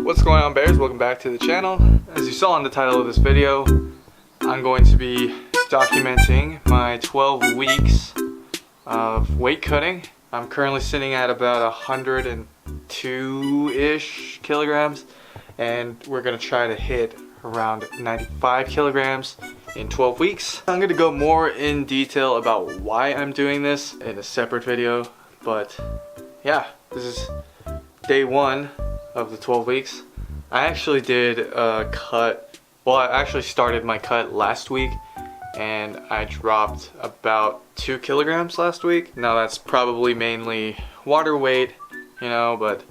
What's going on, bears? Welcome back to the channel. As you saw in the title of this video, I'm going to be documenting my 12 weeks of weight cutting. I'm currently sitting at about 102-ish kilograms, and we're going to try to hit around 95 kilograms in 12 weeks. I'm going to go more in detail about why I'm doing this in a separate video, but yeah, this is day one of the 12 weeks. I actually did a cut, well, I actually started my cut last week, and I dropped about 2 kilograms last week. Now that's probably mainly water weight, you know, but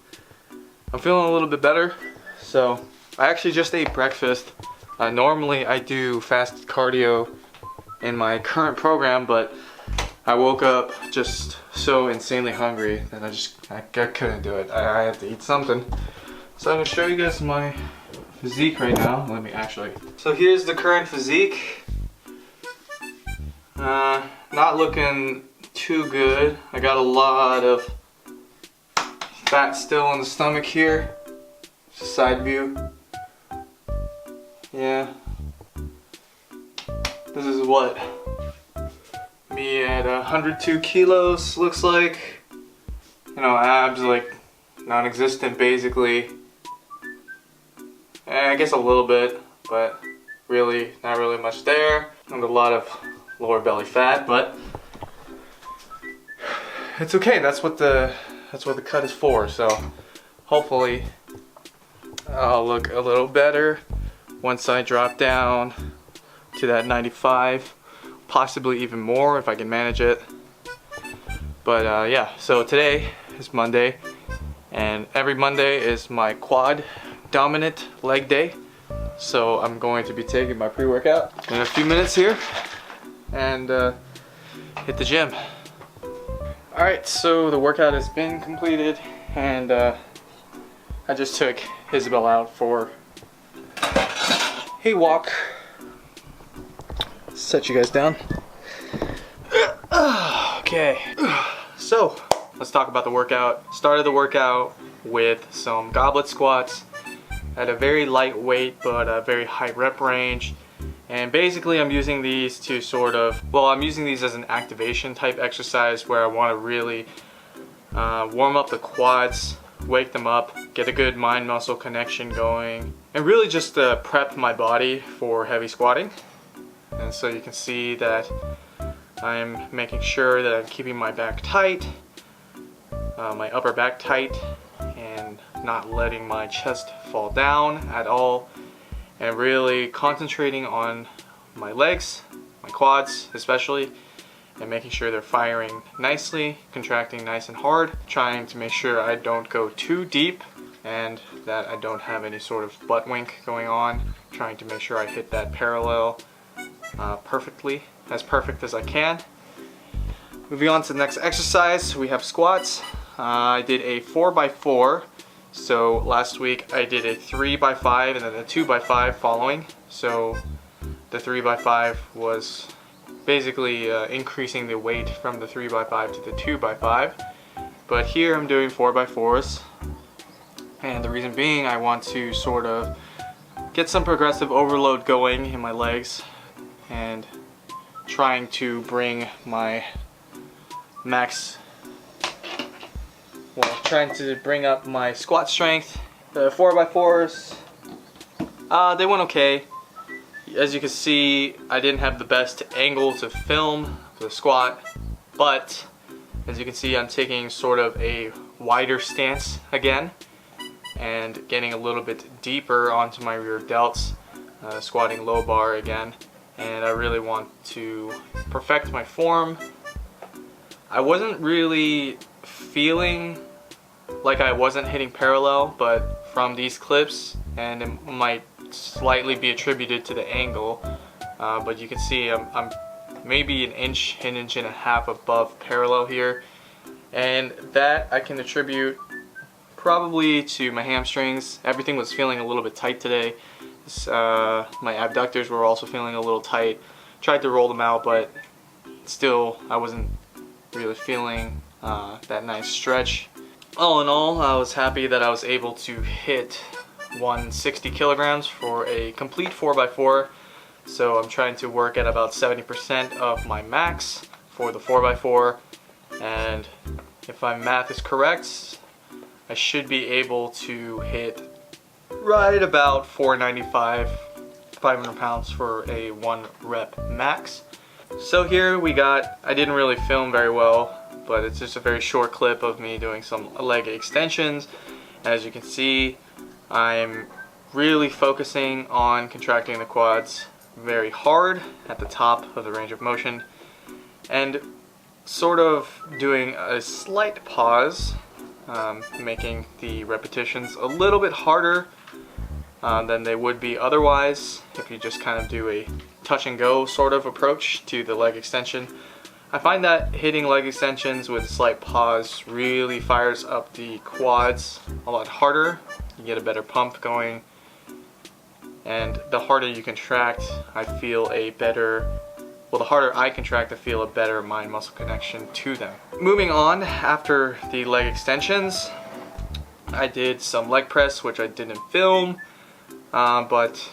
I'm feeling a little bit better. So I actually just ate breakfast. Normally I do fasted cardio in my current program, but I woke up just so insanely hungry that I couldn't do it. I had to eat something. So I'm going to show you guys my physique right now. So here's the current physique. Not looking too good. I got a lot of fat still in the stomach here. Side view. Yeah. This is what me at 102 kilos looks like. You know, abs like non-existent basically. I guess a little bit, but really not really much there. And a lot of lower belly fat, but it's okay. That's what the cut is for. So hopefully I'll look a little better once I drop down to that 95, possibly even more if I can manage it. But yeah, so today is Monday, and every Monday is my quad dominant leg day. So I'm going to be taking my pre-workout in a few minutes here and hit the gym. Alright, so the workout has been completed, and I just took Isabel out for a walk. Set you guys down. Okay, so let's talk about the workout. Started the workout with some goblet squats at a very light weight but a very high rep range. And basically I'm using these to I'm using these as an activation type exercise where I want to really warm up the quads, wake them up, get a good mind muscle connection going, and really just prep my body for heavy squatting. And so you can see that I'm making sure that I'm keeping my back tight, my upper back tight, and not letting my chest fall down at all, and really concentrating on my legs, my quads especially, and making sure they're firing nicely, contracting nice and hard, trying to make sure I don't go too deep and that I don't have any sort of butt wink going on, trying to make sure I hit that parallel perfectly, as perfect as I can. Moving on to the next exercise, we have squats. I did a 4x4. So last week I did a 3x5 and then a 2x5 following. So the 3x5 was basically increasing the weight from the 3x5 to the 2x5. But here I'm doing 4x4s. And the reason being, I want to sort of get some progressive overload going in my legs and trying to bring my trying to bring up my squat strength. The 4x4s, they went okay. As you can see, I didn't have the best angle to film the squat, but as you can see, I'm taking sort of a wider stance again and getting a little bit deeper onto my rear delts, squatting low bar again, and I really want to perfect my form. I wasn't really feeling like I wasn't hitting parallel, but from these clips, and it might slightly be attributed to the angle, but you can see I'm maybe an inch and a half above parallel here, and that I can attribute probably to my hamstrings. Everything was feeling a little bit tight today. My abductors were also feeling a little tight. Tried to roll them out, but still I wasn't really feeling that nice stretch. All in all, I was happy that I was able to hit 160 kilograms for a complete 4x4. So I'm trying to work at about 70% of my max for the 4x4. And if my math is correct, I should be able to hit right about 495, 500 pounds for a 1 rep max. So here we got, I didn't really film very well, but it's just a very short clip of me doing some leg extensions. As you can see, I'm really focusing on contracting the quads very hard at the top of the range of motion, and sort of doing a slight pause, making the repetitions a little bit harder than they would be otherwise if you just kind of do a touch and go sort of approach to the leg extension. I find that hitting leg extensions with a slight pause really fires up the quads a lot harder. You get a better pump going, and the harder you contract, I feel a better, well, the harder I contract, I feel a better mind-muscle connection to them. Moving on, after the leg extensions, I did some leg press, which I didn't film, but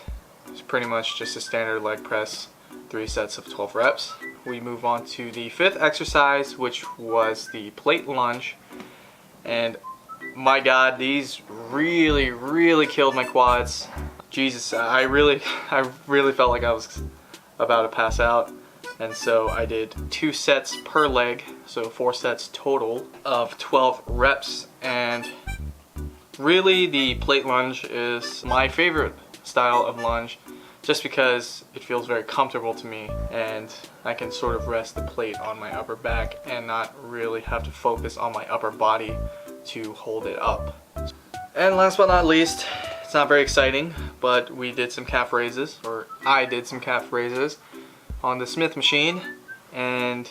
it's pretty much just a standard leg press, 3 sets of 12 reps. We move on to the 5th exercise, which was the plate lunge, and my God, these really killed my quads. Jesus, I really felt like I was about to pass out. And so I did 2 sets per leg, so 4 sets total of 12 reps. And really, the plate lunge is my favorite style of lunge, just because it feels very comfortable to me, and I can sort of rest the plate on my upper back and not really have to focus on my upper body to hold it up. And last but not least, it's not very exciting, but we did some calf raises, or I did some calf raises on the Smith machine, and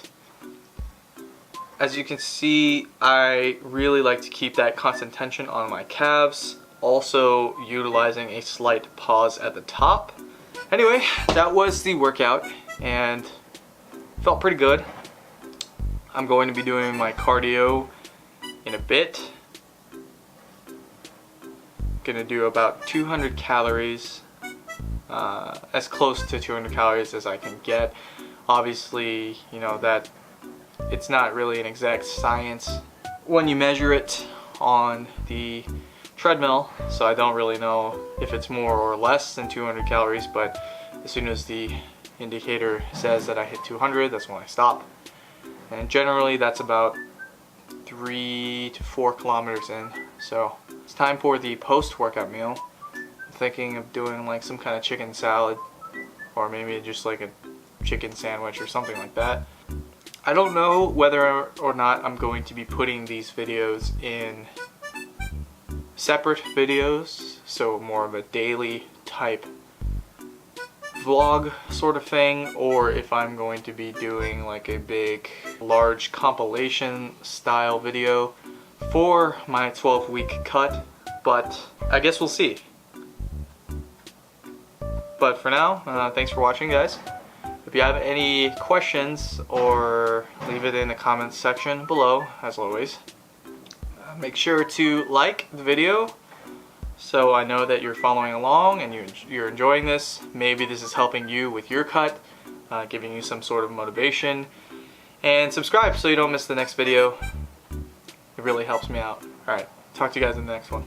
as you can see, I really like to keep that constant tension on my calves, also utilizing a slight pause at the top. Anyway, that was the workout and felt pretty good. I'm going to be doing my cardio in a bit. Gonna do about 200 calories, as close to 200 calories as I can get. Obviously, you know that it's not really an exact science when you measure it on the treadmill, so I don't really know if it's more or less than 200 calories, but as soon as the indicator says that I hit 200, that's when I stop. And generally that's about 3 to 4 kilometers in. So it's time for the post-workout meal. I'm thinking of doing like some kind of chicken salad, or maybe just like a chicken sandwich or something like that. I don't know whether or not I'm going to be putting these videos in separate videos, so more of a daily type vlog sort of thing, or if I'm going to be doing like a big large compilation style video for my 12-week cut, but I guess we'll see. But for now, thanks for watching, guys. If you have any questions, or leave it in the comments section below, as always. Make sure to like the video so I know that you're following along and you're enjoying this. Maybe this is helping you with your cut, giving you some sort of motivation. And subscribe so you don't miss the next video. It really helps me out. Alright, talk to you guys in the next one.